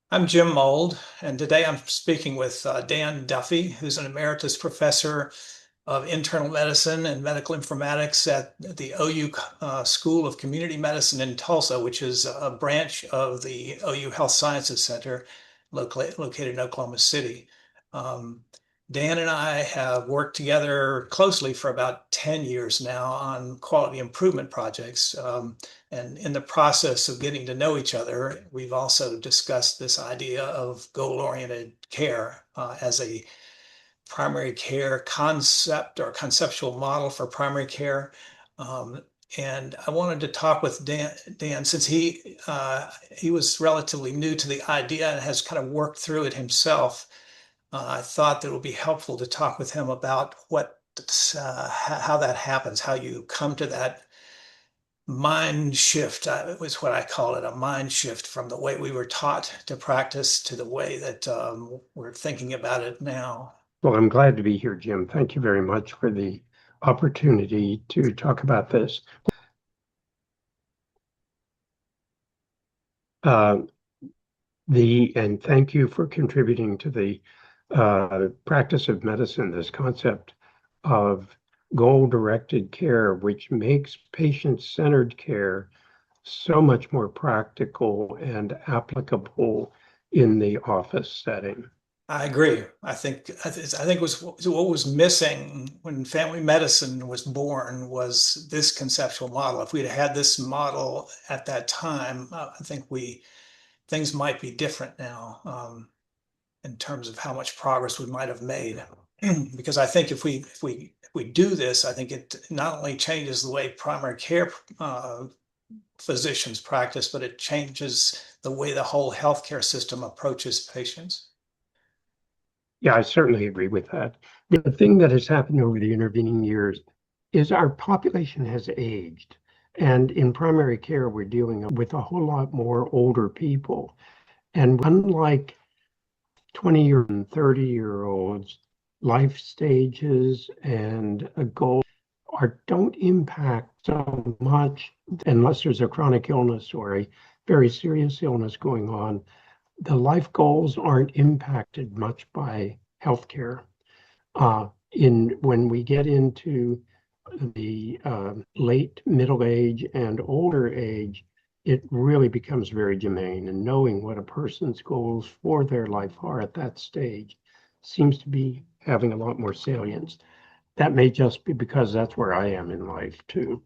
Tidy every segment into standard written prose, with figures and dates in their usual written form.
I'm Jim Mold, and today I'm speaking with Dan Duffy, who's an emeritus professor of internal medicine and medical informatics at the OU School of Community Medicine in Tulsa, which is a branch of the OU Health Sciences Center located in Oklahoma City. Um, Dan and I have worked together closely for about 10 years now on quality improvement projects. And in the process of getting to know each other, we've also discussed this idea of goal-oriented care as a primary care concept or conceptual model for primary care. Um, and I wanted to talk with Dan since he was relatively new to the idea and has kind of worked through it himself. I thought that it would be helpful to talk with him about how that happens, how you come to that mind shift. Was what I call it, a mind shift from the way we were taught to practice to the way that we're thinking about it now. Well, I'm glad to be here, Jim. Thank you very much for the opportunity to talk about this. Uh, and thank you for contributing to the practice of medicine, this concept of goal-directed care, which makes patient-centered care so much more practical and applicable in the office setting. I agree. I think was what was missing when family medicine was born was this conceptual model. If we'd had this model at that time, I think we things might be different now in terms of how much progress we might have made. Because I think if we do this, I think it not only changes the way primary care physicians practice, but it changes the way the whole healthcare system approaches patients. Yeah, I certainly agree with that. The thing that has happened over the intervening years is our population has aged. And in primary care, we're dealing with a whole lot more older people. And unlike 20 and 30-year-olds, life stages and goals don't impact so much unless there's a chronic illness or a very serious illness going on. The life goals aren't impacted much by healthcare. In when we get into the late middle age and older age, it really becomes very germane. And knowing what a person's goals for their life are at that stage seems to be having a lot more salience. That may just be because that's where I am in life too.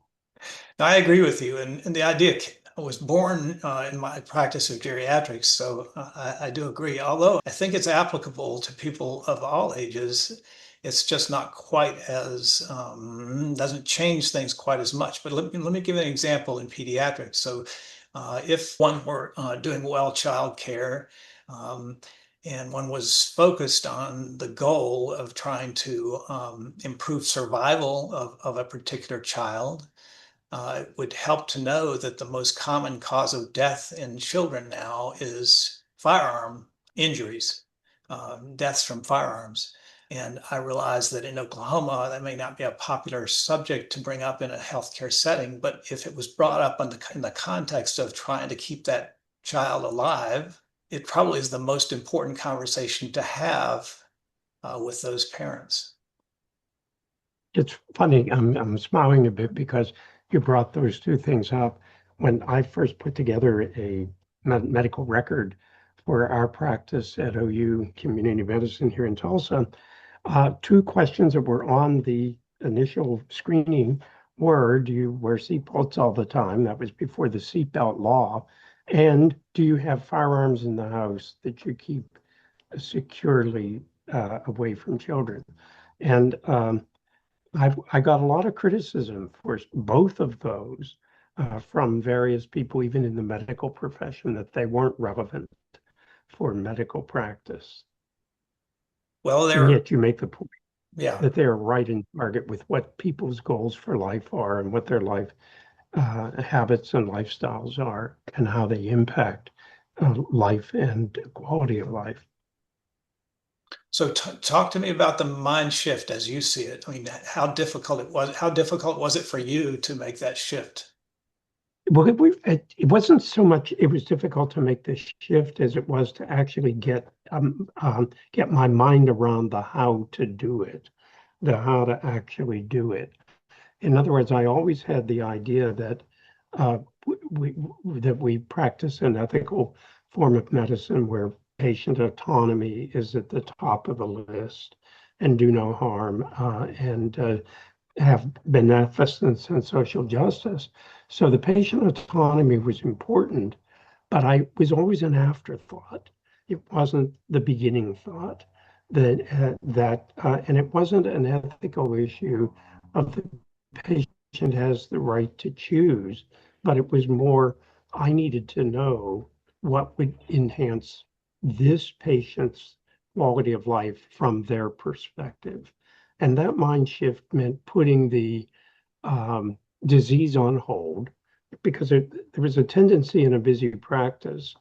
I agree with you, and the idea was born in my practice of geriatrics, so I do agree. Although I think it's applicable to people of all ages, it's just not quite as doesn't change things quite as much. But let me give an example in pediatrics. So, if one were doing well child care, um, and one was focused on the goal of trying to improve survival of a particular child, it would help to know that the most common cause of death in children now is firearm injuries, deaths from firearms. And I realize that in Oklahoma, that may not be a popular subject to bring up in a healthcare setting, but if it was brought up in the context of trying to keep that child alive, it probably is the most important conversation to have with those parents. It's funny, I'm smiling a bit because you brought those two things up. When I first put together a medical record for our practice at OU Community Medicine here in Tulsa, two questions that were on the initial screening were, do you wear seatbelts all the time? That was before the seatbelt law. And do you have firearms in the house that you keep securely away from children? And I got a lot of criticism for both of those from various people, even in the medical profession, that they weren't relevant for medical practice. Well, And there, yet you make the point yeah. that they're right in target with what people's goals for life are and what their life habits and lifestyles are and how they impact life and quality of life. So talk to me about the mind shift as you see it. I mean, how difficult it was. How difficult was it for you to make that shift? Well, it wasn't so much, it was difficult to make the shift as it was to actually get my mind around the how to do it, the how to actually do it. In other words, I always had the idea that uh, we practice an ethical form of medicine where patient autonomy is at the top of the list, and do no harm, and have beneficence and social justice. So the patient autonomy was important, but I was always an afterthought. It wasn't the beginning thought and it wasn't an ethical issue of the patient has the right to choose, but it was more, I needed to know what would enhance this patient's quality of life from their perspective. And that mind shift meant putting the disease on hold because there was a tendency in a busy practice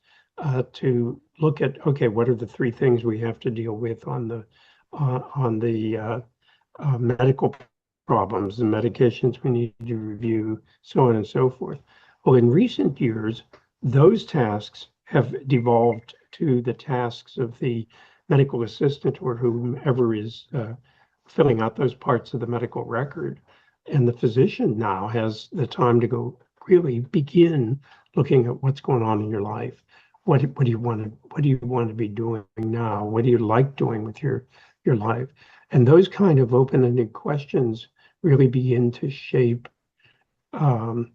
to look at, okay, what are the three things we have to deal with on the medical problems, the medications we need to review, so on and so forth. Well, in recent years, those tasks have devolved to the tasks of the medical assistant or whomever is filling out those parts of the medical record. And the physician now has the time to go really begin looking at what's going on in your life. What do you want to be doing now? What do you like doing with your life? And those kind of open-ended questions really begin to shape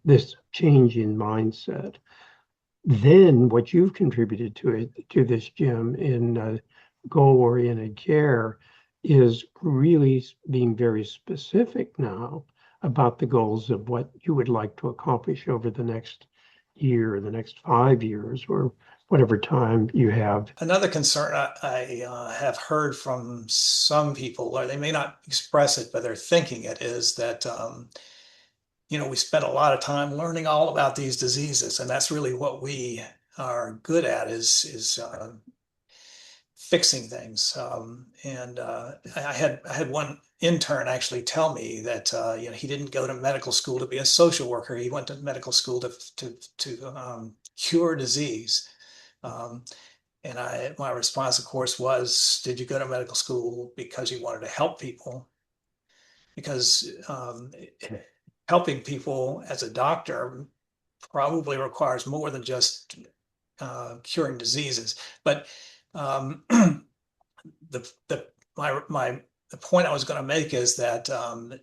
this change in mindset. Then what you've contributed to this, Jim, in goal-oriented care is really being very specific now about the goals of what you would like to accomplish over the next year, the next 5 years, or whatever time you have. Another concern have heard from some people, or they may not express it, but they're thinking it, is that we spend a lot of time learning all about these diseases, and that's really what we are good at is fixing things. And I had one intern actually tell me that he didn't go to medical school to be a social worker. He went to medical school to cure disease. Um, and my response, of course, was, did you go to medical school because you wanted to help people? Because helping people as a doctor probably requires more than just curing diseases. But um, the my the point I was going to make is that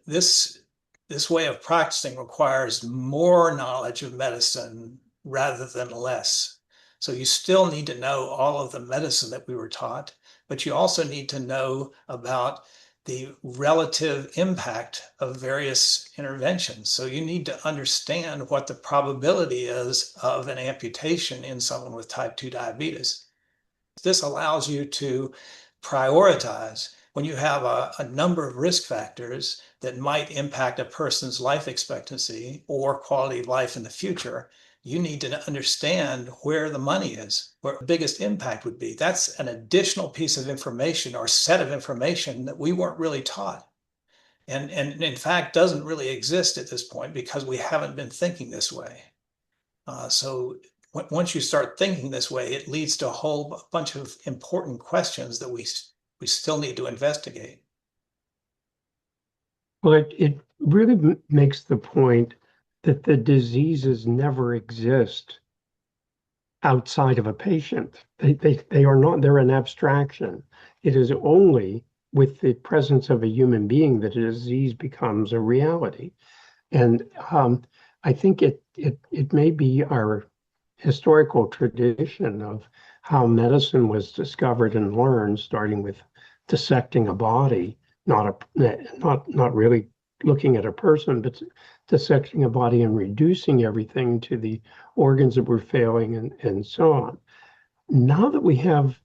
this way of practicing requires more knowledge of medicine rather than less. So you still need to know all of the medicine that we were taught, but you also need to know about the relative impact of various interventions. So you need to understand what the probability is of an amputation in someone with type 2 diabetes. This allows you to prioritize when you have a number of risk factors that might impact a person's life expectancy or quality of life in the future. You need to understand where the money is, where the biggest impact would be. That's an additional piece of information or set of information that we weren't really taught. And in fact, doesn't really exist at this point because we haven't been thinking this way. So once you start thinking this way, it leads to a whole bunch of important questions that we still need to investigate. Well, it really makes the point that the diseases never exist outside of a patient. They are not, they're an abstraction. It is only with the presence of a human being that a disease becomes a reality. And I think it may be our historical tradition of how medicine was discovered and learned, starting with dissecting a body, not really looking at a person, but dissecting a body and reducing everything to the organs that were failing and so on. Now that we have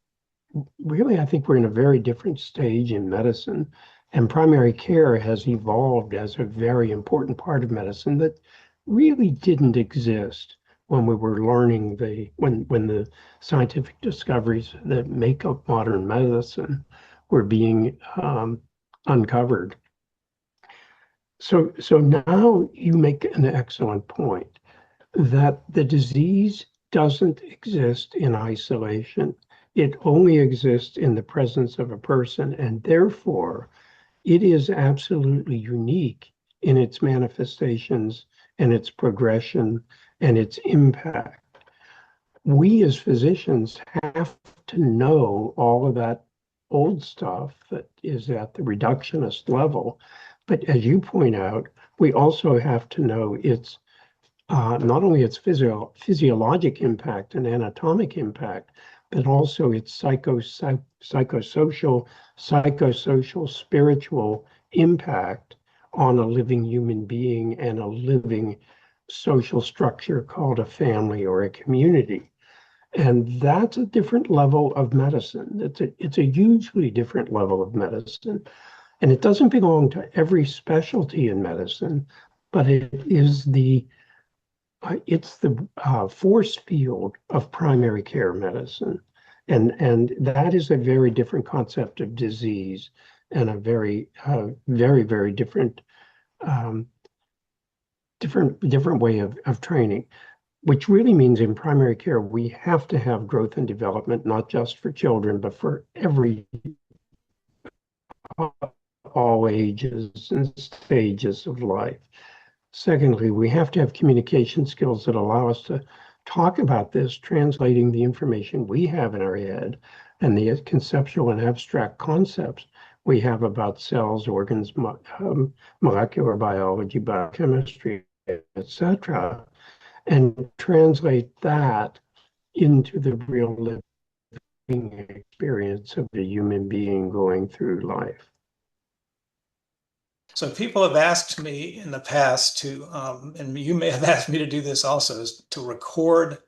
really, I think we're in a very different stage in medicine, and primary care has evolved as a very important part of medicine that really didn't exist when we were learning when the scientific discoveries that make up modern medicine were being uncovered. So now you make an excellent point. that the disease doesn't exist in isolation. It only exists in the presence of a person, and therefore it is absolutely unique in its manifestations and its progression and its impact. We as physicians have to know all of that old stuff that is at the reductionist level. But as you point out, we also have to know its not only its physiologic impact and anatomic impact, but also its psychosocial, spiritual impact on a living human being and a living social structure called a family or a community. And that's a different level of medicine. It's a hugely different level of medicine. And it doesn't belong to every specialty in medicine, but it's the force field of primary care medicine. And that is a very different concept of disease and a very different um, different way of training, which really means in primary care, we have to have growth and development, not just for children, but for all ages and stages of life. Secondly, we have to have communication skills that allow us to talk about this, translating the information we have in our head and the conceptual and abstract concepts we have about cells, organs, molecular biology, biochemistry, etc., and translate that into the real living experience of the human being going through life. So people have asked me in the past and you may have asked me to do this also, is to record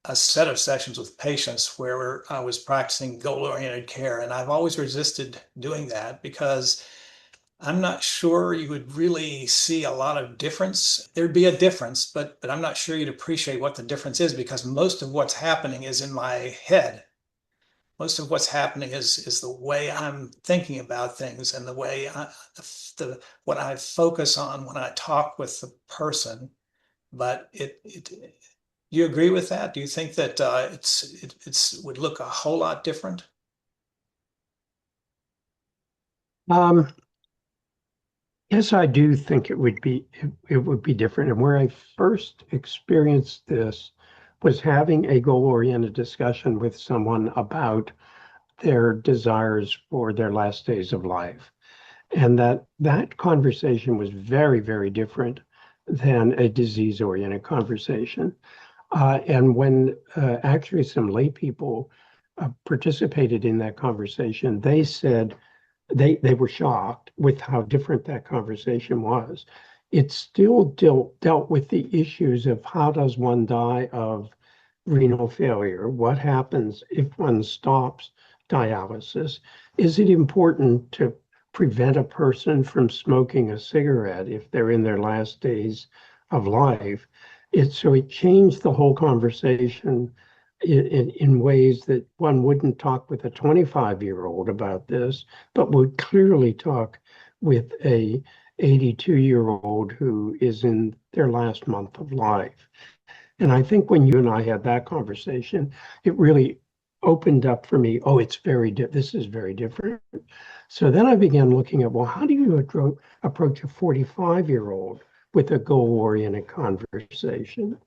a set of sessions with patients where I was practicing goal-oriented care. And I've always resisted doing that because I'm not sure you would really see a lot of difference. There'd be a difference, but I'm not sure you'd appreciate what the difference is because most of what's happening is in my head. Most of what's happening is the way I'm thinking about things and the way what I focus on when I talk with the person. But do you agree with that? Do you think that it's would look a whole lot different? Um, yes, I do think it would be different. And where I first experienced this was having a goal-oriented discussion with someone about their desires for their last days of life. And that conversation was very different than a disease-oriented conversation. And when actually some lay people participated in that conversation, they said they were shocked with how different that conversation was. It still dealt with the issues of how does one die of renal failure? What happens if one stops dialysis? Is it important to prevent a person from smoking a cigarette if they're in their last days of life? So it changed the whole conversation in ways that one wouldn't talk with a 25-year-old about this, but would clearly talk with a 82-year-old who is in their last month of life. And I think when you and I had that conversation, it really opened up for me. Oh, this is very different. So then I began looking at, well, how do you approach a 45-year-old with a goal-oriented conversation?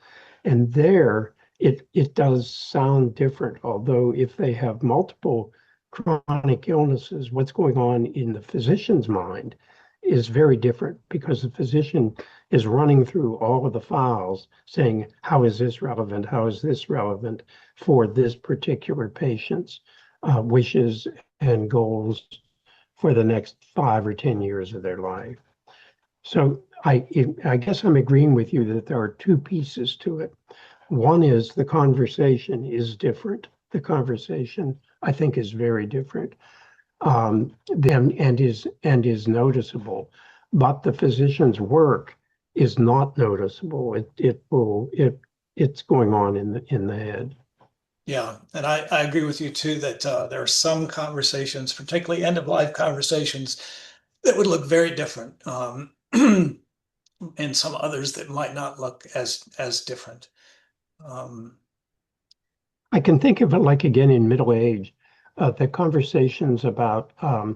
And there, it does sound different, although if they have multiple chronic illnesses, what's going on in the physician's mind is very different because the physician is running through all of the files saying, how is this relevant? How is this relevant for this particular patient's wishes and goals for the next 5 or 10 years of their life? So I guess I'm agreeing with you that there are two pieces to it. One is the conversation is different. The conversation, I think, is very different, and is noticeable. But the physician's work is not noticeable. It's going on in the head. Yeah, and I agree with you too that there are some conversations, particularly end of life conversations, that would look very different. and some others that might not look as different. Um, I can think of it like again in middle age, the conversations about uh,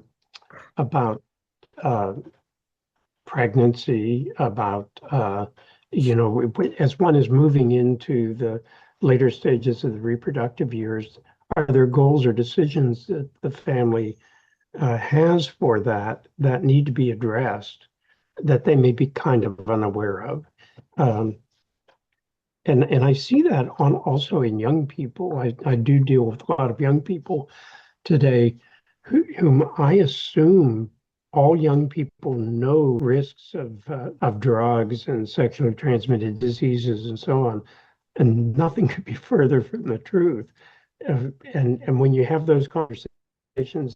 pregnancy, about as one is moving into the later stages of the reproductive years, are there goals or decisions that the family has for that need to be addressed that they may be kind of unaware of? Um, and I see that on also in young people. I do deal with a lot of young people today whom I assume all young people know risks of drugs and sexually transmitted diseases and so on. And nothing could be further from the truth. And when you have those conversations,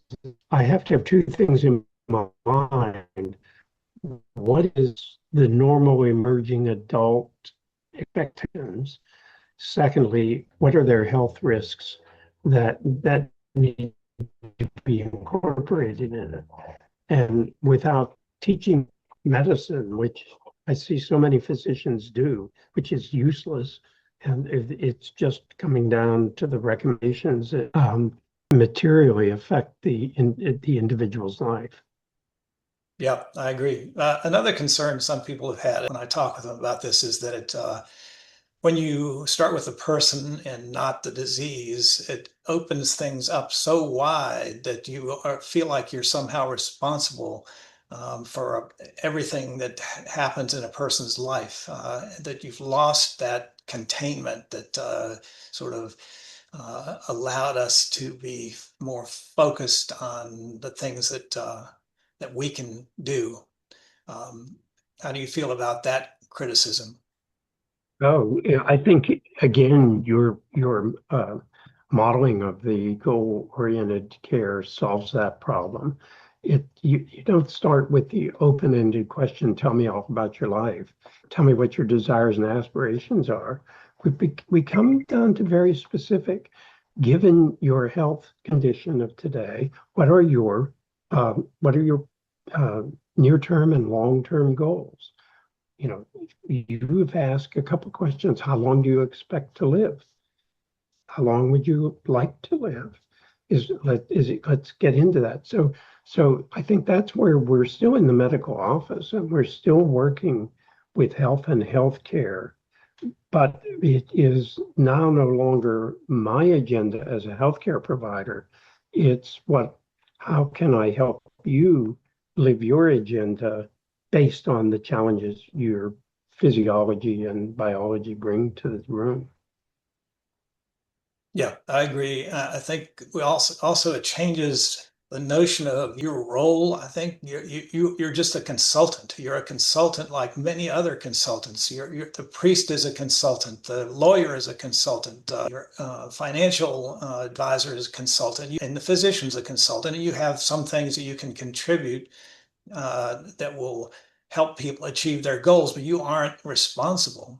I have to have two things in my mind. What is the normal emerging adult expectations? Secondly, what are their health risks that need to be incorporated in it? And without teaching medicine, which I see so many physicians do, which is useless, and it's just coming down to the recommendations that materially affect the individual's life. yeah, I agree. Another concern some people have had when I talk with them about this is that when you start with the person and not the disease, it opens things up so wide that feel like you're somehow responsible for everything that happens in a person's life, that you've lost that containment that sort of allowed us to be more focused on the things that we can do. Um, how do you feel about that criticism? Oh, yeah, I think again, your modeling of the goal-oriented care solves that problem. You don't start with the open-ended question, tell me all about your life. Tell me what your desires and aspirations are. We come down to very specific, given your health condition of today, what are your uh, near-term and long-term goals? You've asked a couple questions. How long do you expect to live? How long would you like to live? Let's get into that. So I think that's where we're still in the medical office and we're still working with health and healthcare, but it is now no longer my agenda as a healthcare provider. It's how can I help you live your agenda based on the challenges your physiology and biology bring to the room? Yeah, I agree. I think we also it changes the notion of your role. I think you're just a consultant. You're a consultant like many other consultants. The priest is a consultant. The lawyer is a consultant. Your financial advisor is a consultant, and the physician's a consultant. And you have some things that you can contribute that will help people achieve their goals, but you aren't responsible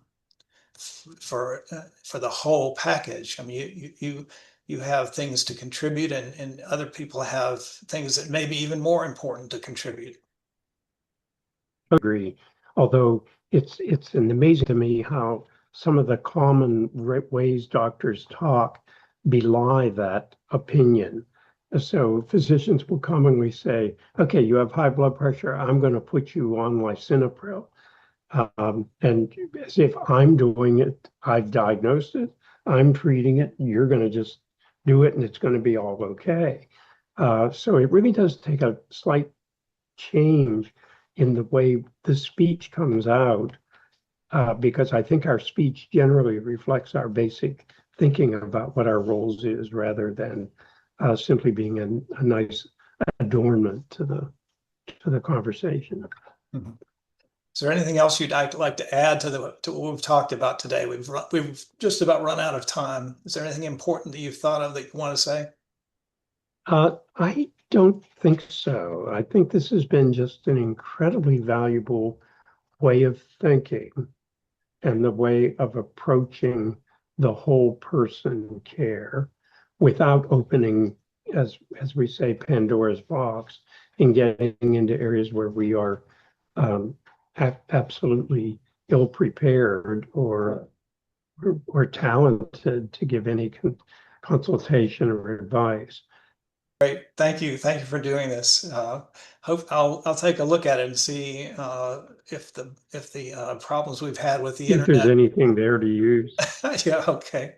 for the whole package. I mean, you have things to contribute, and other people have things that may be even more important to contribute. Agree. Although it's an amazing to me how some of the common ways doctors talk belie that opinion. So physicians will commonly say, "Okay, you have high blood pressure. I'm going to put you on lisinopril." And as if I'm doing it, I've diagnosed it, I'm treating it, you're going to just do it and it's going to be all okay. So it really does take a slight change in the way the speech comes out, because I think our speech generally reflects our basic thinking about what our roles is rather than simply being a nice adornment to the conversation. Mhm. Is there anything else you'd like to add to what we've talked about today? We've just about run out of time. Is there anything important that you've thought of that you want to say? I don't think so. I think this has been just an incredibly valuable way of thinking and the way of approaching the whole person care without opening, as we say, Pandora's box and getting into areas where we are um, absolutely ill prepared or talented to give any consultation or advice. Great. Thank you for doing this. Hope I'll take a look at it and see if the problems we've had with the See if there's internet. anything there to use. Yeah, okay.